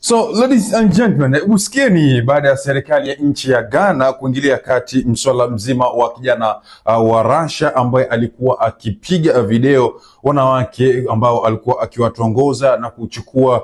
So ladies and gentlemen, usikieni baada ya serikali ya nchi ya Ghana kuingilia kati mswala mzima wa kijana wa Russia ambaye alikuwa akipiga video wanawake ambao alikuwa akiwatongoza na kuchukua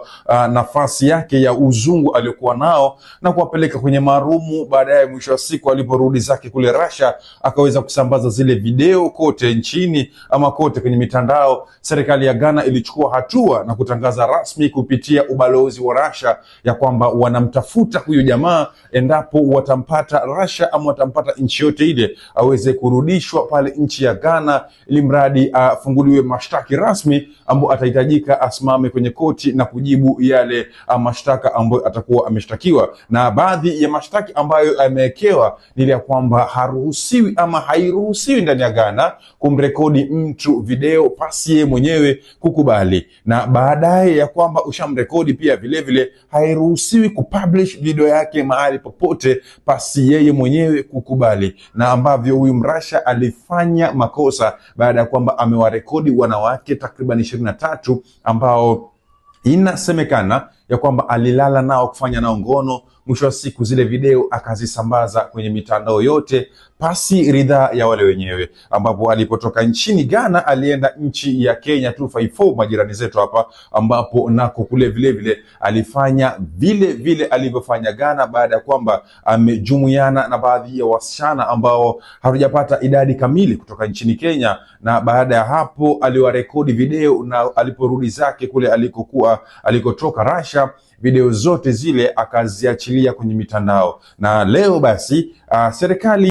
nafasi yake ya uzungu aliyokuwa nao na kuwapeleka kwenye marumu. Baadaye mwisho wa siku aliporudi zake kule Russia akaweza kusambaza zile video kote nchini ama kote kwenye mitandao. Serikali ya Ghana ilichukua hatua na kutangaza rasmi kupitia ubalozi wa Russia ya kwamba wanamtafuta huyu jamaa, endapo watampata Russia ama watampata nchi yote ile aweze kurudishwa pale nchi ya Ghana, ili mradi afunguliwe mashtaki rasmi ambapo atahitajika asimame kwenye koti na kujibu yale mashtaka ambayo atakuwa ameshtakiwa. Na baadhi ya mashtaki ambayo amewekewa ni ya kwamba haruhusiwi ama hairuhusiwi ndani ya Ghana kumrekodi mtu video pasi yeye mwenyewe kukubali, na baadaye ya kwamba ushamrekodi pia vile vile hairuhusiwi kupublish video yake mahali popote pasi yeye mwenyewe kukubali. Na ambavyo huyu Mrasha alifanya makosa baada ya kwamba amewarekodi wanawake takriban 23 ambao inasemekana ya kwamba alilala nao kufanya nao ngono. Mwisho wa siku zile video akazisambaza kwenye mitandao yote pasi ridhaa ya wale wenyewe, ambapo alipotoka nchini Ghana alienda nchi ya Kenya 254 majirani zetu hapa, ambapo nako kule vile vile alifanya vile vile alivyofanya Ghana, baada ya kwamba amejumuiana na baadhi ya wasichana ambao hatujapata idadi kamili kutoka nchini Kenya. Na baada ya hapo aliwarekodi video, na aliporudi zake kule alikotoka Russia, video zote zile akaziachilia kwenye mitandao. Na leo basi serikali